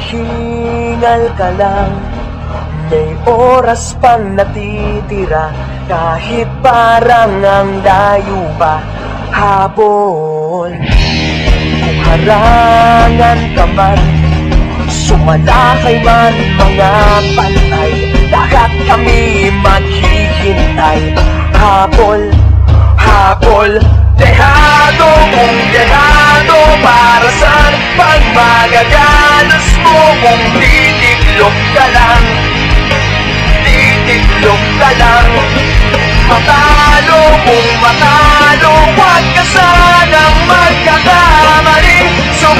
Maghingal ka lang, may oras pang natitira. Kahit parang ang layo pa, habol. Kung harangan ka man, sumalakay man mga pantay, lahat kami maghihintay. Habol, habol, dehado kung dehado. Para saan pag magaganas mo? Kung titiklop ka lang, titiklop ka lang. Matalo kung matalo, huwag ka sanang magkakamali. So